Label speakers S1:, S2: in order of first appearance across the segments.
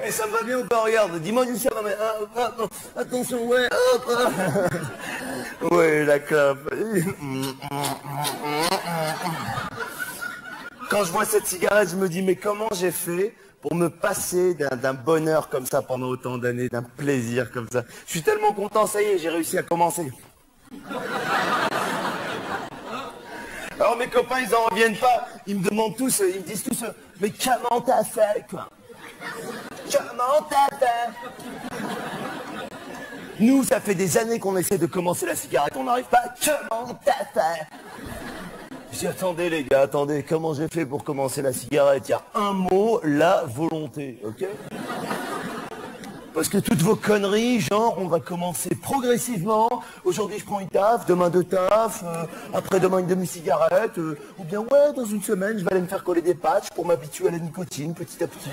S1: Et ça me va bien ou pas? Regarde, dis-moi du ça, mais attention, ouais, hop. Ouais, la clope. Quand je vois cette cigarette, je me dis, mais comment j'ai fait pour me passer d'un bonheur comme ça pendant autant d'années, d'un plaisir comme ça? Je suis tellement content, ça y est, j'ai réussi à commencer. Alors mes copains, ils en reviennent pas, ils me demandent tous, ils me disent tous, mais comment t'as fait, quoi? Comment t'as fait? Nous, ça fait des années qu'on essaie de commencer la cigarette, on n'arrive pas. Comment t'as fait? Je dis, attendez les gars, attendez, comment j'ai fait pour commencer la cigarette? Il y a un mot, la volonté, ok? Parce que toutes vos conneries, genre, on va commencer progressivement. Aujourd'hui, je prends une taf, demain deux tafs, après-demain une demi-cigarette, ou bien, ouais, dans une semaine, je vais aller me faire coller des patchs pour m'habituer à la nicotine, petit à petit.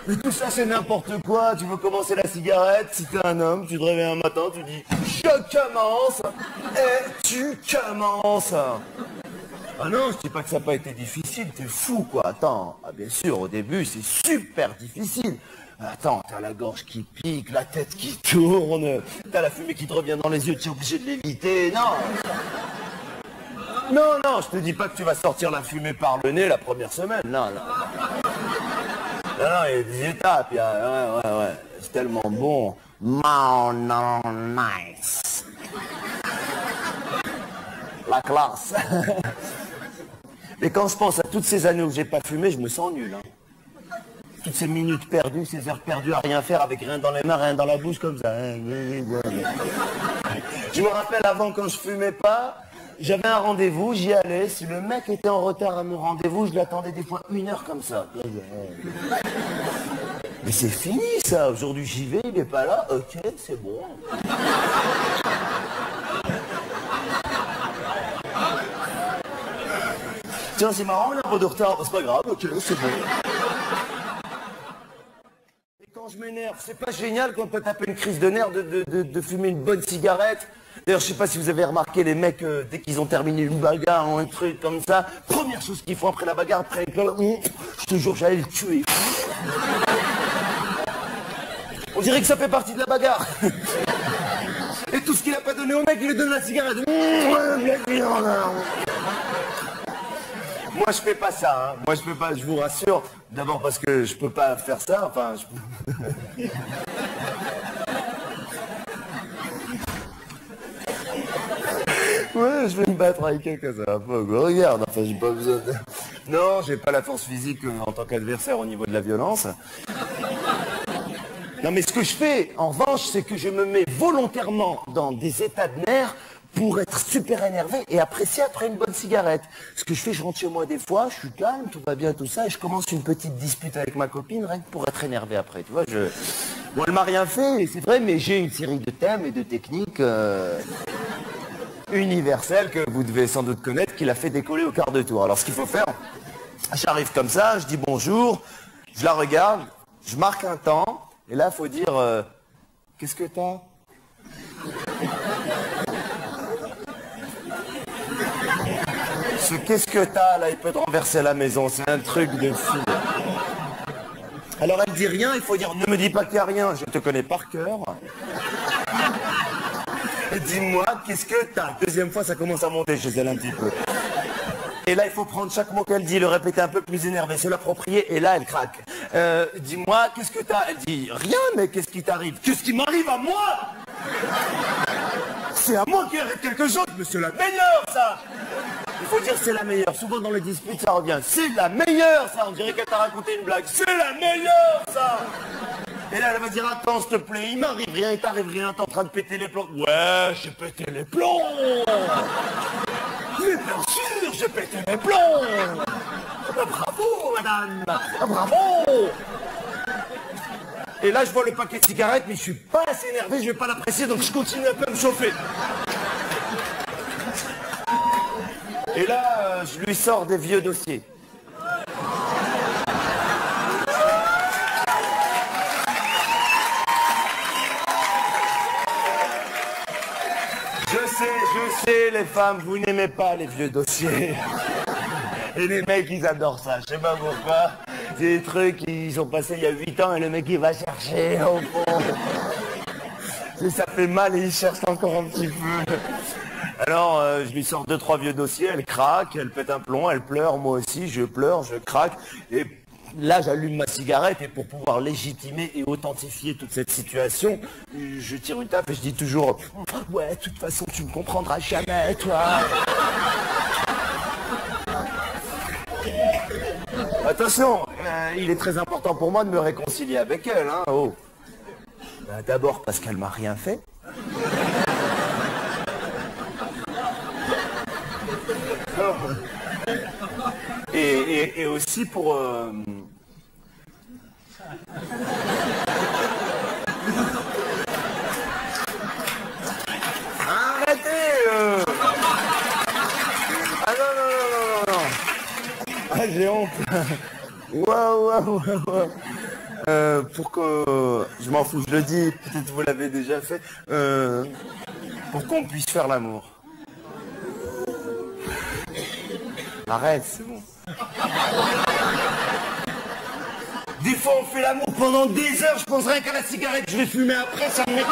S1: Mais tout ça, c'est n'importe quoi. Tu veux commencer la cigarette, si t'es un homme, tu te réveilles un matin, tu dis, je commence, et tu commences. Ah non, je dis pas que ça n'a pas été difficile, t'es fou, quoi. Attends, ah, bien sûr, au début, c'est super difficile. Attends, t'as la gorge qui pique, la tête qui tourne, t'as la fumée qui te revient dans les yeux, tu es obligé de l'éviter, non. Non, non, je te dis pas que tu vas sortir la fumée par le nez la première semaine, non, non. Non, non, il y a des étapes, il y a... Ouais, c'est tellement bon. Non, non, nice. La classe. Mais quand je pense à toutes ces années où j'ai pas fumé, je me sens nul, hein. Toutes ces minutes perdues, ces heures perdues à rien faire avec rien dans les mains, rien dans la bouche comme ça. Je me rappelle avant quand je fumais pas, j'avais un rendez-vous, j'y allais. Si le mec était en retard à mon rendez-vous, je l'attendais des fois 1 heure comme ça. Mais c'est fini ça, aujourd'hui j'y vais, il est pas là, ok, c'est bon. Tiens, c'est marrant, on a un peu de retard, c'est pas grave, ok, c'est bon. Quand je m'énerve, c'est pas génial quand on peut taper une crise de nerfs de fumer une bonne cigarette. D'ailleurs, je sais pas si vous avez remarqué, les mecs, dès qu'ils ont terminé une bagarre ou un truc comme ça, première chose qu'ils font après la bagarre, après, je te jure, j'allais le tuer. On dirait que ça fait partie de la bagarre. Et tout ce qu'il a pas donné au mec, il lui donne la cigarette. Moi, je fais pas ça, hein. Moi, je fais pas, je vous rassure. D'abord parce que je peux pas faire ça, enfin... Ouais, je vais me battre avec quelqu'un, ça va pas. Regarde, enfin, j'ai pas besoin de... Non, j'ai pas la force physique en tant qu'adversaire au niveau de la violence. Non, mais ce que je fais, en revanche, c'est que je me mets volontairement dans des états de nerfs pour être super énervé et apprécier après une bonne cigarette. Ce que je fais, je rentre chez moi des fois, je suis calme, tout va bien, tout ça, et je commence une petite dispute avec ma copine, rien que pour être énervé après, tu vois, Bon, elle m'a rien fait, c'est vrai, mais j'ai une série de thèmes et de techniques universelles que vous devez sans doute connaître, qui l'a fait décoller au quart de tour. Alors, ce qu'il faut faire, j'arrive comme ça, je dis bonjour, je la regarde, je marque un temps, et là, il faut dire, qu'est-ce que t'as ? Ce qu'est-ce que t'as là, il peut te renverser la maison, c'est un truc de fou. Alors elle dit rien, il faut dire ne me dis pas qu'il n'y a rien, je te connais par cœur. Dis-moi, qu'est-ce que t'as? Deuxième fois, ça commence à monter chez elle un petit peu. Et là, il faut prendre chaque mot qu'elle dit, le répéter un peu plus énervé, se l'approprier, et là, elle craque. Dis-moi, qu'est-ce que t'as? Elle dit rien, mais qu'est-ce qui t'arrive? Qu'est-ce qui m'arrive à moi? C'est à moi qui arrive quelque chose, mais c'est la meilleure, ça! Il faut dire c'est la meilleure. Souvent dans les disputes, ça revient. C'est la meilleure, ça. On dirait qu'elle t'a raconté une blague. C'est la meilleure, ça. Et là, elle va dire, attends, s'il te plaît, il m'arrive rien, il t'arrive rien, t'es en train de péter les plombs. Ouais, j'ai pété les plombs. Mais bien sûr, j'ai pété les plombs. Ah, bravo, madame. Ah, bravo. Et là, je vois le paquet de cigarettes, mais je suis pas assez énervé, je vais pas l'apprécier, donc je continue un peu à me chauffer. Et là, je lui sors des vieux dossiers. Je sais, les femmes, vous n'aimez pas les vieux dossiers. Et les mecs, ils adorent ça. Je sais pas pourquoi. C'est des trucs qui sont passés il y a 8 ans et le mec, il va chercher au fond. Et ça fait mal et il cherche encore un petit peu. Alors, je lui sors 2-3 vieux dossiers, elle craque, elle pète un plomb, elle pleure, moi aussi, je pleure, je craque. Et là, j'allume ma cigarette et pour pouvoir légitimer et authentifier toute cette situation, je tire une tape et je dis toujours « Ouais, de toute façon, tu me comprendras jamais, toi !» Attention, il est très important pour moi de me réconcilier avec elle, hein, oh. D'abord parce qu'elle m'a rien fait. Et aussi pour... Arrêtez Ah non, non, non, non, non, non. Ah, j'ai honte. Waouh, waouh, waouh. Pour que... Je m'en fous, je le dis, peut-être vous l'avez déjà fait. Pour qu'on puisse faire l'amour. Arrête, c'est bon. Des fois, on fait l'amour pendant des heures, je pense rien qu'à la cigarette, je vais fumer après, ça me met...